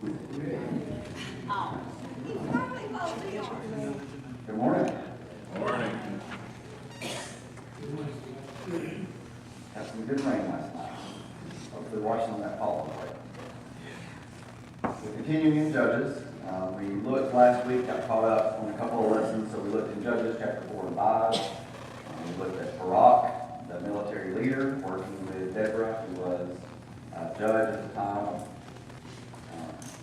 Good morning. Morning. Had some good rain last night. Hopefully watching that fall away. We're continuing in Judges. We looked last week, got caught up on a couple of lessons, so we looked in Judges chapter 4 and 5. We looked at Barak, the military leader, working with Deborah, who was judge at the time.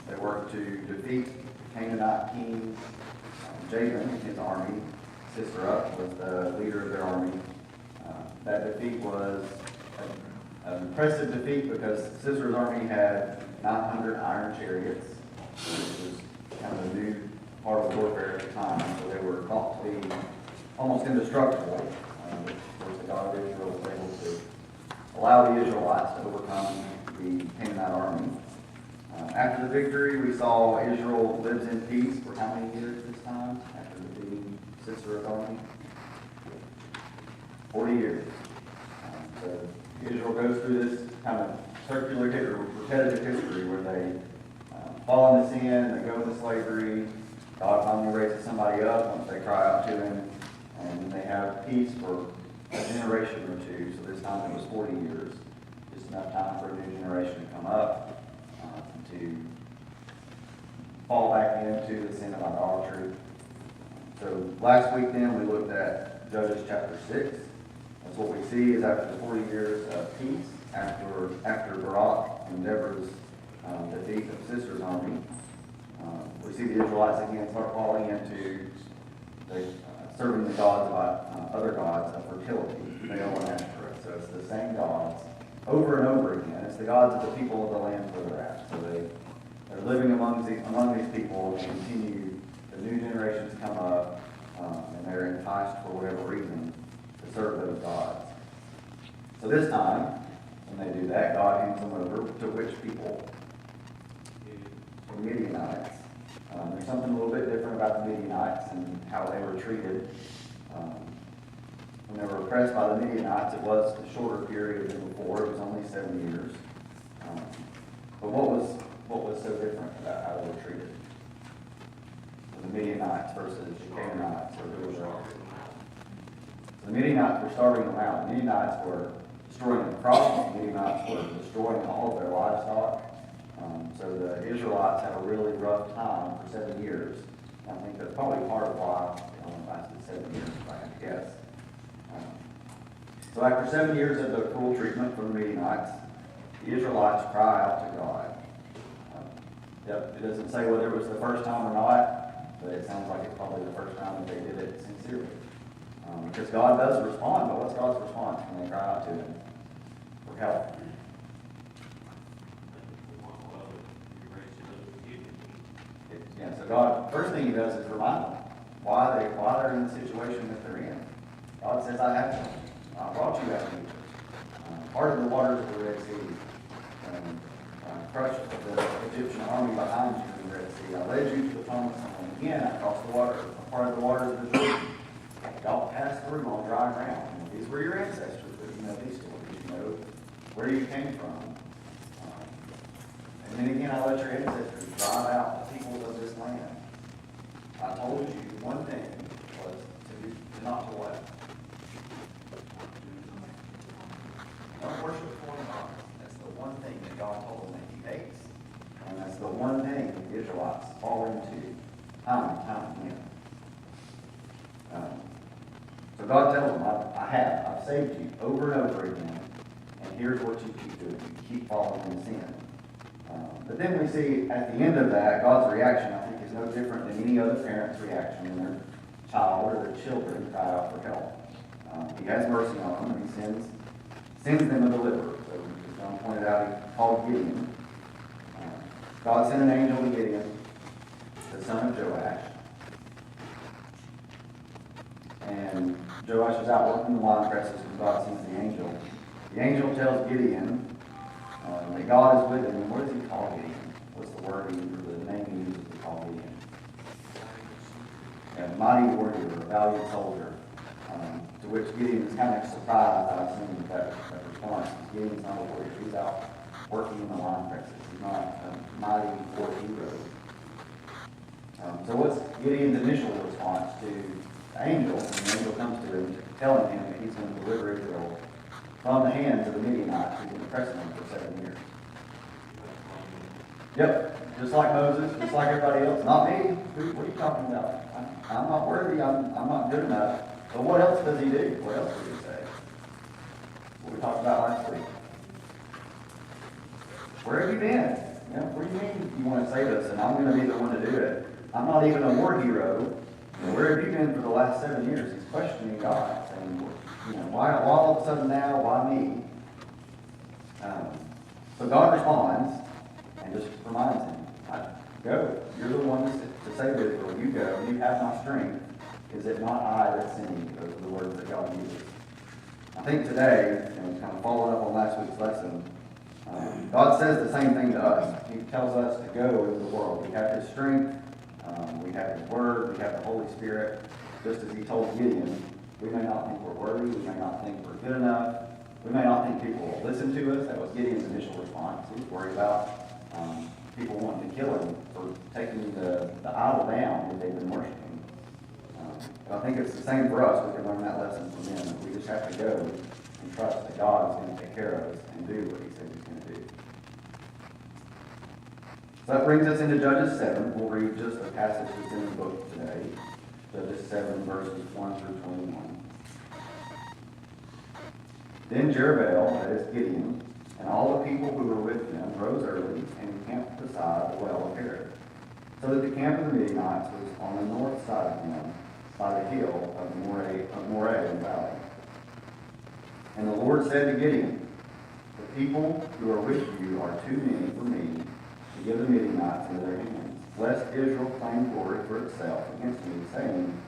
They worked to defeat Canaanite king Jabin and his army. Sisera was the leader of their army. That defeat was an impressive defeat because Sisera's army had 900 iron chariots, which was kind of a new part of warfare at the time. So they were thought to be almost indestructible. Of course, the God of Israel was able to allow the Israelites to overcome the Canaanite army. After the victory, we saw Israel lives in peace for how many years this time? After defeating Sisera's army? 40 years. So Israel goes through this kind of circular repetitive history where they fall into sin, they go into slavery, God finally raises somebody up once they cry out to him, and they have peace for a generation or two. So this time it was 40 years. Just enough time for a new generation to come up to fall back into the sin of idolatry. So last week then we looked at Judges chapter 6. That's what we see is after the 40 years of peace, after Barak and Deborah's defeat of Sisera's army, we see the Israelites again start falling into serving the gods of other gods of fertility, Baal and Ashtoreth. So it's the same gods over and over again. It's the gods of the people of the land where they're at. So they're living among these people and continue, the new generations come up, and they're enticed for whatever reason to serve those gods. So this time, when they do that, God hands them over to which people? The Midianites. There's something a little bit different about the Midianites and how they were treated. When they were oppressed by the Midianites, it was a shorter period than before. It was only 7 years. But what was so different about how they were treated? The Midianites versus the Canaanites, or who was wrong? The Midianites were starving them out. The Midianites were destroying the crops. The Midianites were destroying all of their livestock. So the Israelites had a really rough time for 7 years. I think that's probably part of why it only lasted 7 years, if I had to guess. So after 7 years of the cruel treatment from the Midianites, the Israelites cry out to God. It doesn't say whether it was the first time or not, but it sounds like it's probably the first time that they did it sincerely. Because God does respond, but what's God's response when they cry out to him for help? So God, first thing he does is remind them why they're in the situation that they're in. God says, I have you. I brought you out of Egypt. Part of the waters of the Red Sea. Crushed the Egyptian army behind you in the Red Sea. I led you to the promised land. Again, I crossed the water, part of the waters of the Jordan. Y'all passed through on dry ground. These were your ancestors, but you know these stories. You know where you came from. And then again, I let your ancestors drive out the peoples of this land. I told you one thing was to not to what? Don't worship foreign gods. That's the one thing that God told them that he hates. And that's the one thing that the Israelites fall into time and time again. So God tells them, I've saved you over and over again, and here's what you keep doing. You keep falling into sin. But then we see at the end of that, God's reaction, I think, is no different than any other parent's reaction when their child or their children cry out for help. He has mercy on them, and he sends them a deliverer. So, as John pointed out, he called Gideon. God sent an angel to Gideon, the son of Joash. And Joash is out working the wine presses when God sends the angel. The angel tells Gideon that God is with him. And what does he call Gideon? What's the word he uses, the name he uses to call Gideon? A mighty warrior, a valiant soldier. To which Gideon is kind of surprised, I assume, at that response. Gideon's not a warrior. He's out working in the line presses. He's not a mighty war hero. So what's Gideon's initial response to the angel? When the angel comes to him, telling him that he's going to deliver Israel from the hands of the Midianites who've been oppressing them for 7 years. Yep, just like Moses, just like everybody else. Not me. What are you talking about? I'm not worthy. I'm not good enough. But what else does he do? What else does he say? What we talked about last week. Where have you been? You know, what do you mean you want to save us and I'm going to be the one to do it? I'm not even a war hero. You know, where have you been for the last 7 years? He's questioning God, saying, you know, why all of a sudden now? Why me? So God responds and just reminds him, go. You're the one to save Israel. You go. You have my strength. Is it not I that sent you? Those are the words that God uses. I think today, you know, kind of following up on last week's lesson, God says the same thing to us. He tells us to go into the world. We have His strength. We have His Word. We have the Holy Spirit. Just as He told Gideon, we may not think we're worthy. We may not think we're good enough. We may not think people will listen to us. That was Gideon's initial response. He was worried about people wanting to kill him for taking the idol down that they've been worshiping. But I think it's the same for us. We can learn that lesson from them. We just have to go and trust that God is going to take care of us and do what He said He's going to do. So that brings us into Judges 7. We'll read just a passage that's in the book today. Judges 7, verses 1 through 21. Then Jerubbaal, that is Gideon, and all the people who were with him rose early and encamped beside the well of Herod, so that the camp of the Midianites was on the north side of him, by the hill of Merrell in the valley. And the Lord said to Gideon, the people who are with you are too many for me to give the Midianites into their hands, lest Israel claim glory for itself against me, saying,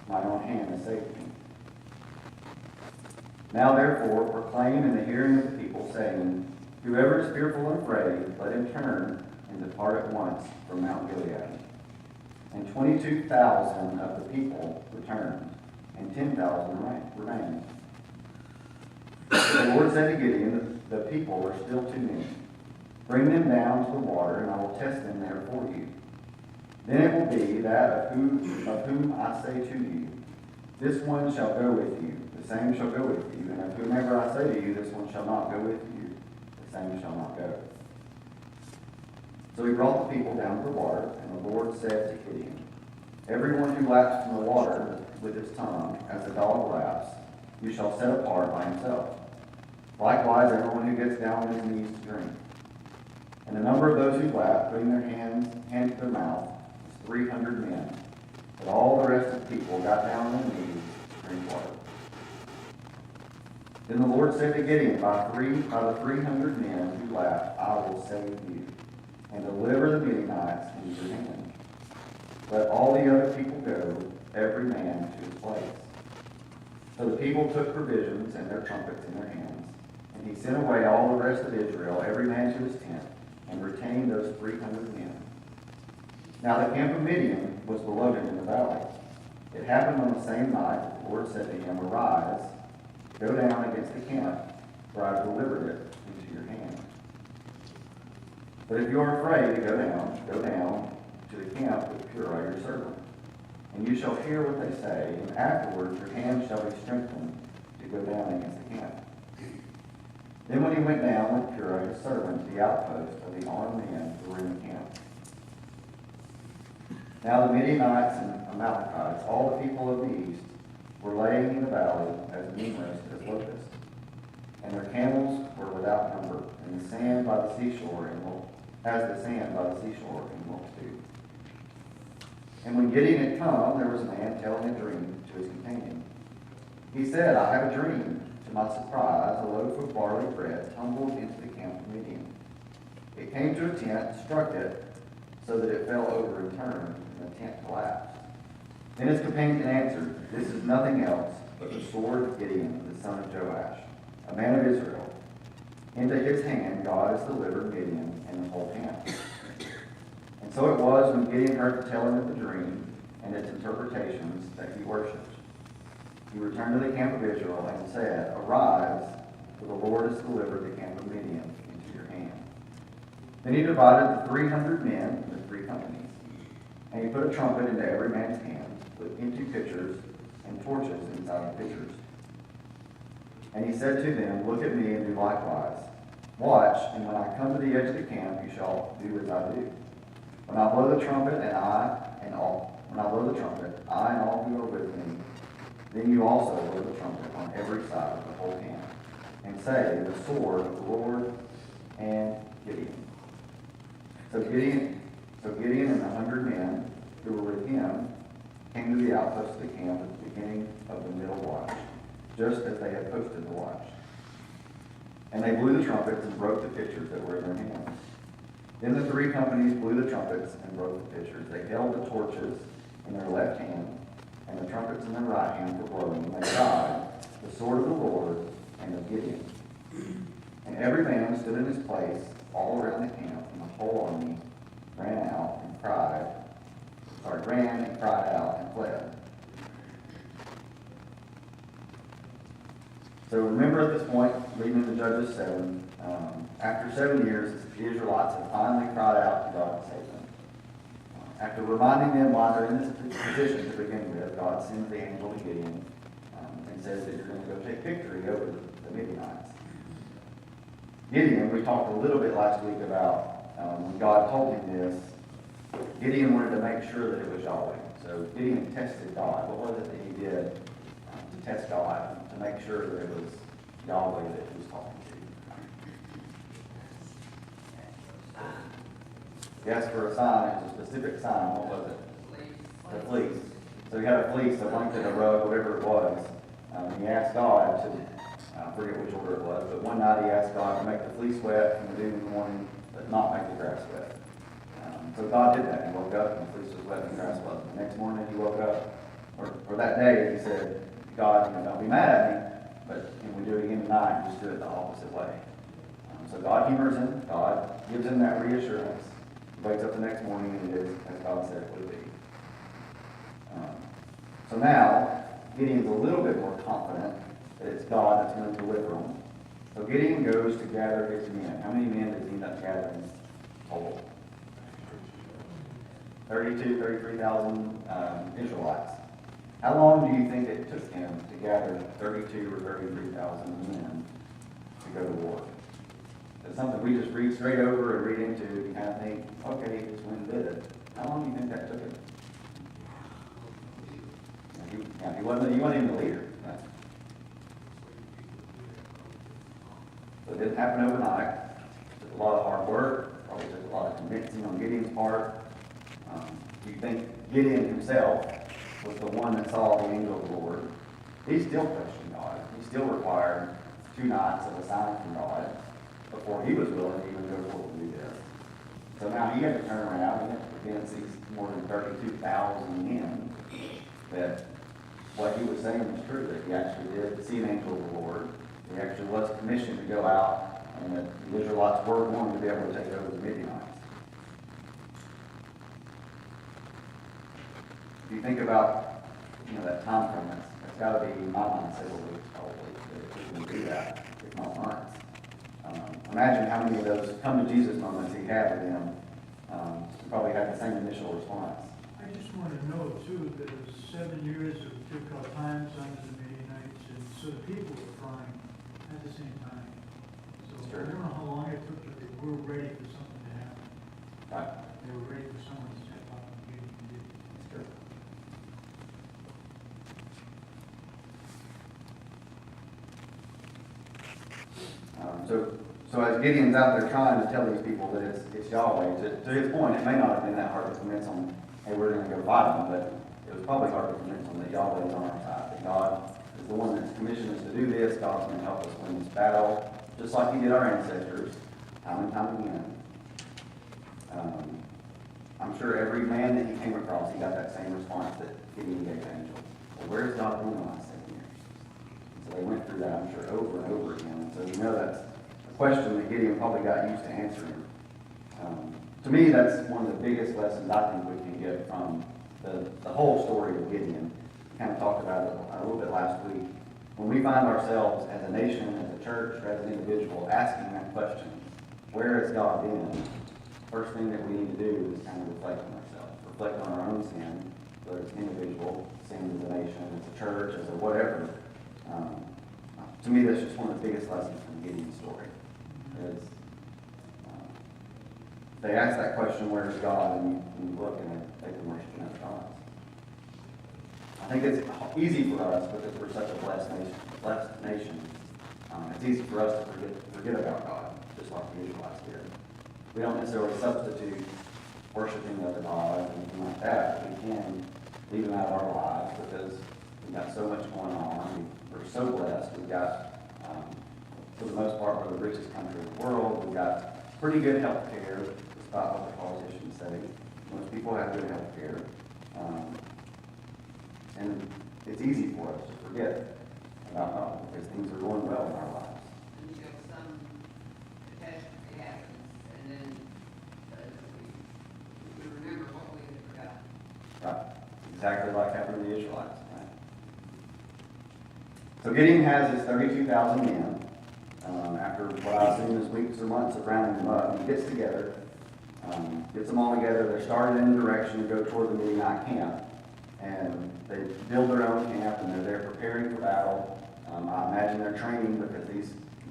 my own hand has saved me. Now therefore proclaim in the hearing of the people, saying, whoever is fearful and afraid, let him turn and depart at once from Mount Gilead. And 22,000 of the people returned, and 10,000 remained. The Lord said to Gideon, the people are still too many. Bring them down to the water, and I will test them there for you. Then it will be that of whom I say to you, this one shall go with you, the same shall go with you, and of whomever I say to you, this one shall not go with you, the same shall not go. So he brought the people down to the water, and the Lord said to Gideon, everyone who laps from the water with his tongue, as a dog laps, you shall set apart by himself. Likewise, everyone who gets down on his knees to drink. And the number of those who lapped, putting their hand to their mouth, was 300 men. But all the rest of the people got down on their knees to drink water. Then the Lord said to Gideon, by the 300 men who lapped, I will save you, and deliver the Midianites into your hand. Let all the other people go, every man to his place. So the people took provisions and their trumpets in their hands, and he sent away all the rest of Israel, every man to his tent, and retained those 300 men. Now the camp of Midian was below him in the valley. It happened on the same night that the Lord said to him, arise, go down against the camp, for I have delivered it into your hand. But if you are afraid to go down to the camp with Cory your servant. And you shall hear what they say, and afterwards your hand shall be strengthened to go down against the camp. Then when he went down with Cory his servant to the outpost of the armed men who were in the camp. Now the Midianites and Amalekites, all the people of the east, were laying in the valley as numerous as locusts. And their camels were without number, and the sand by the seashore as the sand by the seashore in multitude. And when Gideon had come, there was a man telling a dream to his companion. He said, I have a dream. To my surprise, a loaf of barley bread tumbled into the camp of Midian. It came to a tent, struck it, so that it fell over and turned, and the tent collapsed. Then his companion answered, this is nothing else but the sword of Gideon, the son of Joash, a man of Israel. Into his hand God has delivered Midian and the whole camp. And so it was when Gideon heard the telling of the dream and its interpretations that he worshipped. He returned to the camp of Israel and said, arise, for the Lord has delivered the camp of Midian into your hand. Then he divided the 300 men into 3 companies, and he put a trumpet into every man's hand, with empty pitchers and torches inside the pitchers. And he said to them, Look at me and do likewise. Watch, and when I come to the edge of the camp, you shall do as I do. When I blow the trumpet, I and all who are with me, then you also blow the trumpet on every side of the whole camp, and say, The sword of the Lord and Gideon. So Gideon and the 100 men who were with him came to the outpost of the camp at the beginning of the middle watch, just as they had posted the watch. And they blew the trumpets and broke the pitchers that were in their hands. Then the 3 companies blew the trumpets and broke the pitchers. They held the torches in their left hand and the trumpets in their right hand for blowing. And they cried, The sword of the Lord and of Gideon. And every man stood in his place all around the camp, and the whole army ran and cried out and fled. So remember at this point, reading into Judges 7, after 7 years, the Israelites have finally cried out to God to save them. After reminding them why they're in this position to begin with, God sends the angel to Gideon and says that you're going to go take victory over the Midianites. Gideon, we talked a little bit last week about when God told him this, Gideon wanted to make sure that it was Yahweh. So Gideon tested God. What was it that he did to test God, to make sure that it was Yahweh that he was talking to? He asked for a sign. It was a specific sign. What was it? The fleece. So he had a fleece, a blanket, a rug, whatever it was. He asked God to, I forget which order it was, but one night he asked God to make the fleece wet and the dew in the morning, but not make the grass wet. So God did that. He woke up and the fleece was wet and the grass wasn't. The next morning he woke up, or that day he said, God, don't be mad at me, but can we do it again tonight and just do it the opposite way? So God humors him. God gives him that reassurance. He wakes up the next morning and it is as God said it would be. So now, Gideon's a little bit more confident that it's God that's going to deliver him. So Gideon goes to gather his men. How many men does he end up gathering total? 33,000 Israelites. How long do you think it took him to gather 32 or 33,000 men to go to war? It's something we just read straight over and read into and kind of think, okay, he just went and did it. How long do you think that took him? He wasn't even the leader. Right? So it didn't happen overnight. It took a lot of hard work. Probably took a lot of convincing on Gideon's part. Do you think Gideon himself was the one that saw the angel of the Lord? He still questioned God. He still required 2 nights of a sign from God before he was willing to even go forward and do this. So now he had to turn around and again see more than 32,000 men that what he was saying was true, that he actually did see an angel of the Lord. He actually was commissioned to go out, and that the Israelites were going to be able to take over the Midianites. If you think about, that time frame, that's got to be, in my mind, several weeks probably, that he can do that, if not months. Imagine how many of those come to Jesus moments he had with them. He probably had the same initial response. I just want to know, too, that it was 7 years of difficult times under the Midianites, and so the people were crying at the same time. So I don't know how long it took, but they were ready for something to happen. Right. They were ready for someone to step up and do it. That's true. So as Gideon's out there trying to tell these people that it's Yahweh, to his point, it may not have been that hard to convince them, hey, we're going to go fight them, but it was probably hard to convince them that Yahweh is on our side, that God is the one that's commissioned us to do this. God's going to help us win this battle, just like he did our ancestors, time and time again. I'm sure every man that he came across, he got that same response that Gideon gave the angel. Well, where's God been the last 7 years? So they went through that, I'm sure, over and over again. So that's a question that Gideon probably got used to answering. To me, that's one of the biggest lessons I think we can get from the whole story of Gideon. We kind of talked about it a little bit last week. When we find ourselves as a nation, as a church, or as an individual asking that question, where has God been? first thing that we need to do is kind of reflect on ourselves, reflect on our own sin, whether it's individual, sin as a nation, as a church, as a whatever. To me, that's just one of the biggest lessons from Gideon's story. Is they ask that question, where's God? And you look and they can worship another gods. I think it's easy for us because we're such a blessed nation. It's easy for us to forget about God, just like the Israelites did. We don't necessarily substitute worshiping other gods and anything like that. We can leave them out of our lives because we've got so much going on. We're so blessed. We've got, for the most part, we're the richest country in the world. We've got pretty good health care, despite what the politicians say. Most people have good health care. And it's easy for us to forget about God because things are going well in our lives. And you know, some catastrophe happens, and then we remember what we had forgotten. Right. Exactly like happened to the Israelites. Right? So Gideon has his 32,000 men. After what I've seen is weeks or months of rounding them up, he gets together, gets them all together. They're started in the direction to go toward the Midianite camp. And they build their own camp, and they're there preparing for battle. I imagine they're training because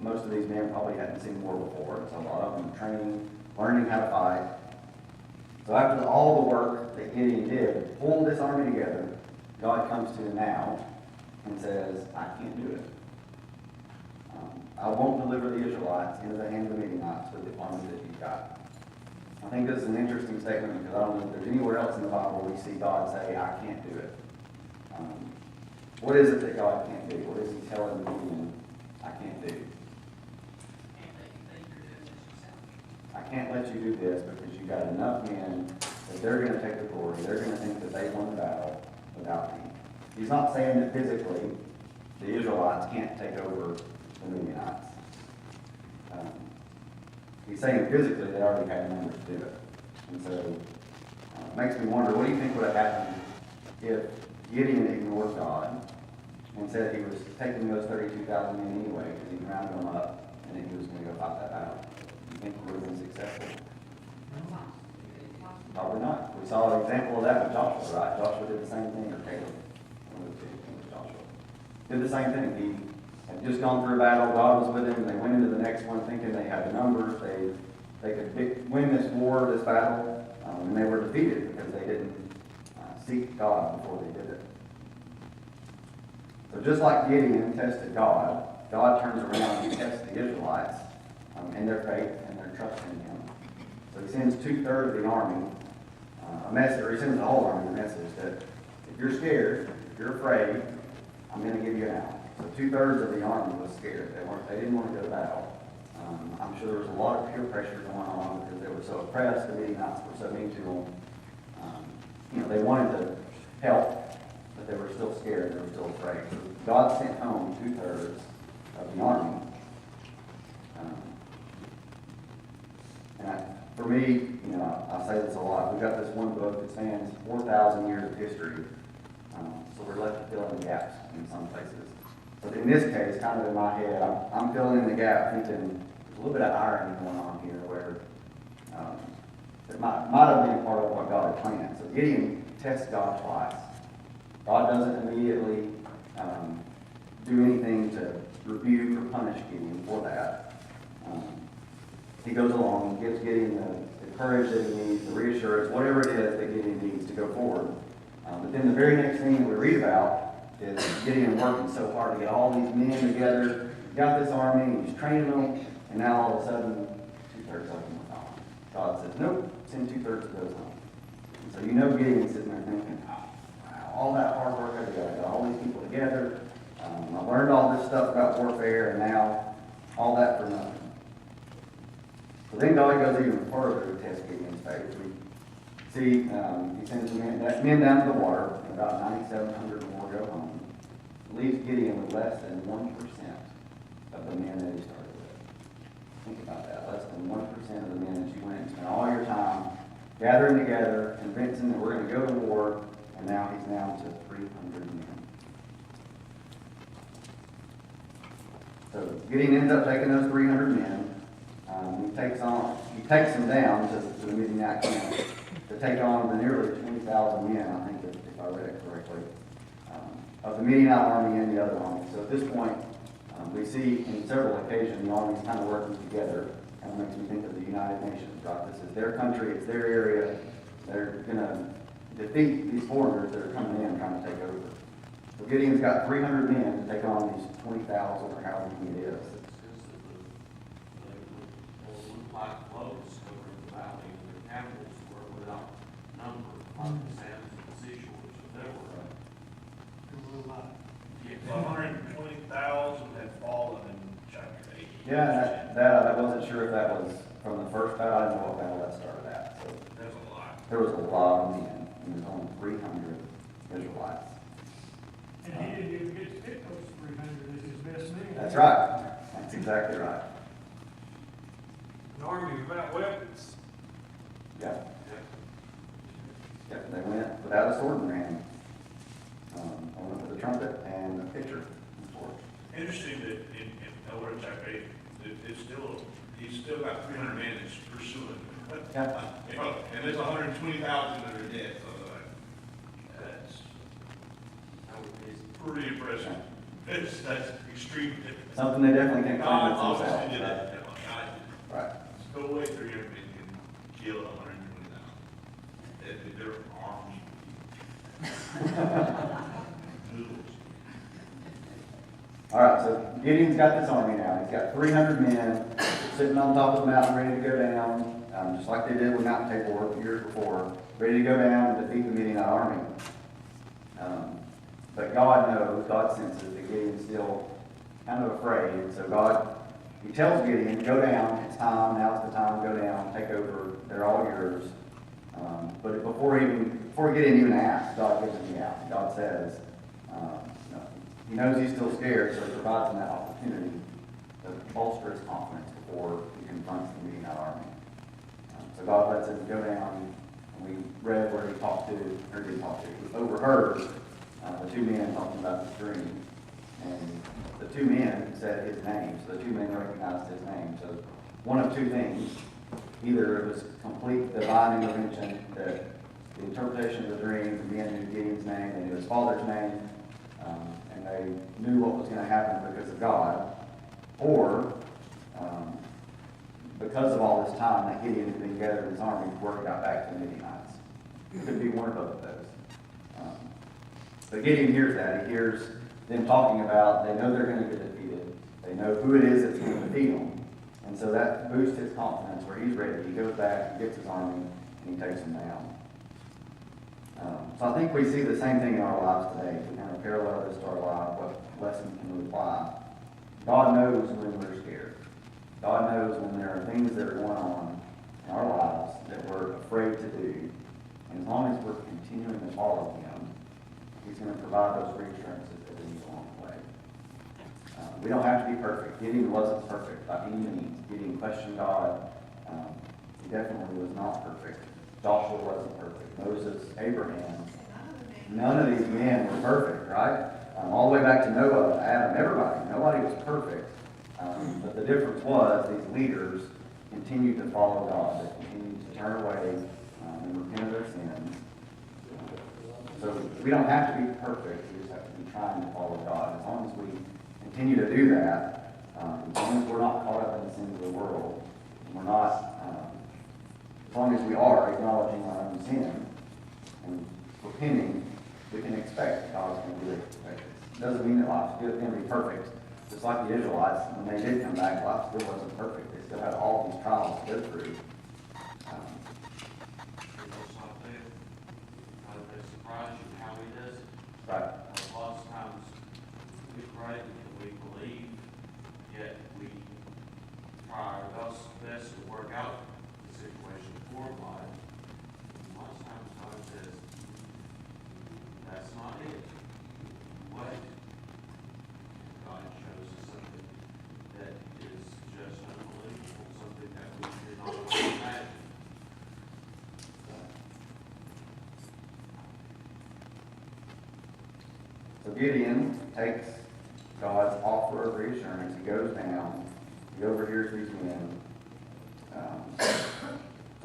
most of these men probably hadn't seen war before. So a lot of them are training, learning how to fight. So after all the work that Gideon did to pull this army together, God comes to him now and says, I can't do it. I won't deliver the Israelites into the hands of the Midianites with the army that you've got. I think this is an interesting statement because I don't know if there's anywhere else in the Bible where we see God say, I can't do it. What is it that God can't do? What is he telling Gideon I can't do? I can't let you do this because you've got enough men that they're going to take the glory. They're going to think that they won the battle without me. He's not saying that physically the Israelites can't take over the Midianites. He's saying physically they already had the numbers to do it. And so it makes me wonder, what do you think would have happened if Gideon ignored God and said he was taking those 32,000 men anyway because he rounded them up and then he was going to go fight that battle? Do you think we would have been successful? Probably not. We saw an example of that with Joshua, right? Joshua did the same thing, or Caleb. One of the two, I think it was Joshua. Did the same thing. He had just gone through a battle, God was with him, and they went into the next one thinking they had the numbers, they could win this war, this battle, and they were defeated because they didn't seek God before they did it. So just like Gideon tested God, God turns around and tests the Israelites in their faith and their trust in him. So he sends 2/3 of the army a message, or he sends the whole army a message that if you're scared, if you're afraid, I'm going to give you an out. So 2/3 of the army was scared. They didn't want to go to battle. I'm sure there was a lot of peer pressure going on because they were so oppressed. The Midianites were so mean to them. They wanted to help, but they were still scared. They were still afraid. So God sent home 2/3 of the army. For me, I say this a lot. We've got this one book that spans 4,000 years of history. So we're left to fill in the gaps in some places. But in this case, kind of in my head, I'm filling in the gap thinking there's a little bit of irony going on here where it might have been part of what God had planned. So Gideon tests God twice. God doesn't immediately do anything to rebuke or punish Gideon for that. He goes along and gives Gideon the courage that he needs, the reassurance, whatever it is that Gideon needs to go forward. But then the very next thing that we read about is Gideon working so hard to get all these men together. He's got this army, he's training them, and now all of a sudden, 2/3 of them are gone. God says, nope, send 2/3 of those home. And so Gideon's sitting there thinking, wow, all that hard work I did, I got all these people together, I learned all this stuff about warfare, and now all that for nothing. So then God goes even further to test Gideon's faith. We see he sends men down to the water, and about 9,700 more go home. Leaves Gideon with less than 1% of the men that he started with. Think about that. Less than 1% of the men that you went and spent all your time gathering together, convincing that we're going to go to war, and now he's down to 300 men. So Gideon ends up taking those 300 men. he takes them down to the Midianite camp to take on the nearly 20,000 men, I think, if I read it correctly, of the Midianite army and the other army. So at this point, we see in several occasions the armies kind of working together. Kind of makes me think of the United Nations, right? This is their country, it's their area. They're going to defeat these foreigners that are coming in trying to take over. So Gideon's got 300 men to take on these 20,000 or however many it is. Like clothes covering the valley, and their camels were without number, like the sands of the seashores, so they were, There were a lot. yeah. 120,000 had fallen in chapter 8. Yeah, that I wasn't sure if that was from the first battle. I didn't know what battle that started at. So There's a lot. there was a lot of men, and there's only 300 Israelites. And he didn't even get to pick those 300 as his best man. That's right. That's exactly right. An army without weapons. Yeah. Yeah, they went without a sword in their hand. They went with a trumpet and a pitcher and sword. Interesting that in over in chapter 8, he's still got 300 men that's pursuing. Yeah. You know, and there's 120,000 that are dead. So that's pretty impressive. That's extreme. Something they definitely can't God claim obviously themselves. did Right? that. Right. There's no way 300 men can kill 120,000. Their arms. Noodles. All right, so Gideon's got this army now. He's got 300 men sitting on top of the mountain ready to go down, just like they did with Mount Tabor the years before, ready to go down and defeat the Midianite army. But God knows, God senses that Gideon's still kind of afraid. So he tells Gideon, go down, it's time, now's the time to go down, take over, they're all yours. But before Gideon even asks, God gives him the out. God says, he knows he's still scared, so he provides him that opportunity to bolster his confidence before he confronts the Midianite army. So God lets him go down, and we read where he overheard the two men talking about this dream. And the two men said his name, so the two men recognized his name. So one of two things: either it was complete divine intervention, that the interpretation of the dream, the men knew Gideon's name, they knew his father's name, and they knew what was going to happen because of God, or because of all this time that Gideon had been gathering his army before he got back to the Midianites. It could be one or both of those. But Gideon hears that. He hears them talking about, they know they're going to get defeated. They know who it is that's going to defeat them. And so that boosts his confidence where he's ready. He goes back, he gets his army, and he takes them down. So I think we see the same thing in our lives today. We kind of parallel this to our life, what lesson can we apply? God knows when we're scared. God knows when there are things that are going on in our lives that we're afraid to do. And as long as we're continuing to follow Him, He's going to provide those reassurances that we need along the way. We don't have to be perfect. Gideon wasn't perfect by any means. Gideon questioned God. He definitely was not perfect. Joshua wasn't perfect. Moses, Abraham, none of these men were perfect, right? All the way back to Noah, Adam, everybody. Nobody was perfect. But the difference was these leaders continued to follow God. They continued to turn away and repent of their sins. So we don't have to be perfect. We just have to be trying to follow God. As long as we continue to do that, as long as we're not caught up in the sins of the world, and we're not, as long as we are acknowledging our own sin and repenting, we can expect that God's going to do it. It doesn't mean that life's going to be perfect. Just like the Israelites, when they did come back, life still wasn't perfect. They still had all these trials to go through. Surprise you how He does it. Right. Lots of times we pray and we believe, yet we try our best to work out the situation for life. And lots of times God says, that's not it. Wait. God shows us something that is just unbelievable, something that we did not imagine. So Gideon takes God's offer of reassurance. He goes down. He overhears these men.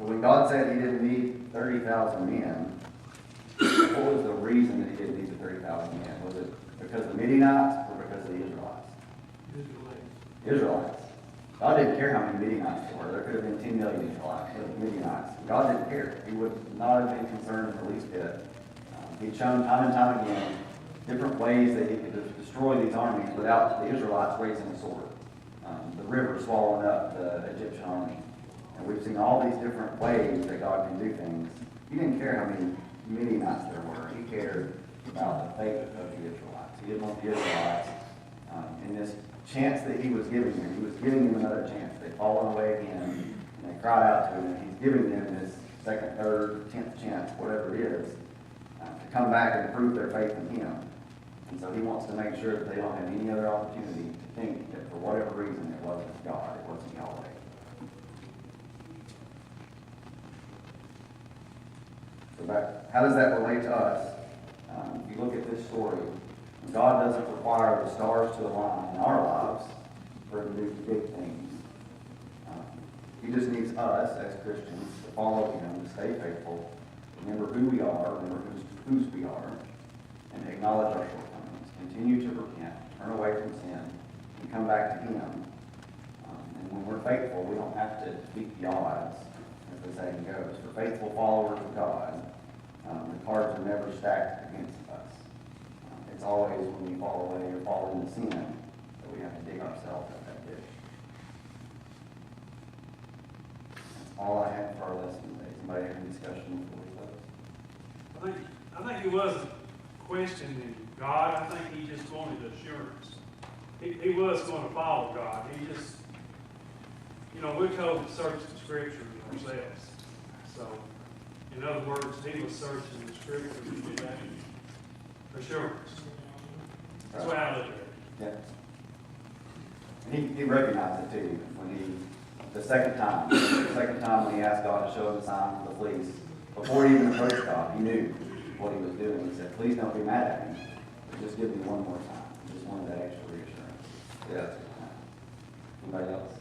So when God said he didn't need 30,000 men, what was the reason that he didn't need the 30,000 men? Was it because of the Midianites or because of the Israelites? Israelites. God didn't care how many Midianites there were. There could have been 10 million Israelites, Midianites. God didn't care. He would not have been concerned in the least bit. He'd shown time and time again different ways that he could destroy these armies without the Israelites raising a sword. The river swallowing up the Egyptian army. And we've seen all these different ways that God can do things. He didn't care how many Midianites there were. He cared about the faith of the Israelites. He didn't want the Israelites in this chance that he was giving them. He was giving them another chance. They'd fallen away again, and they cried out to him, and he's giving them this second, third, 10th chance, whatever it is, to come back and prove their faith in him. And so he wants to make sure that they don't have any other opportunity to think that for whatever reason it wasn't God, it wasn't Yahweh. So how does that relate to us? If you look at this story, God doesn't require the stars to align in our lives for him to do big things. He just needs us as Christians to follow him, to stay faithful, remember who we are, remember whose we are, and acknowledge our shortcomings. Continue to repent, turn away from sin, and come back to him. And when we're faithful, we don't have to beat the odds, as the saying goes. For faithful followers of God, the cards are never stacked against us. It's always when we fall away or fall into sin that we have to dig ourselves out of that ditch. That's all I have for our lesson today. Somebody have any discussion before we close? I think he wasn't questioning God. I think he just wanted assurance. He was going to follow God. He just, we're told to search the scriptures ourselves. So, in other words, he was searching the scriptures to get that assurance. That's the way I look at it. Yeah. And he recognized it too when the second time when he asked God to show him the sign of the fleece, before he even approached God, he knew what he was doing. He said, please don't be mad at me, but just give me one more time. He just wanted that extra reassurance. Yeah. Anybody else?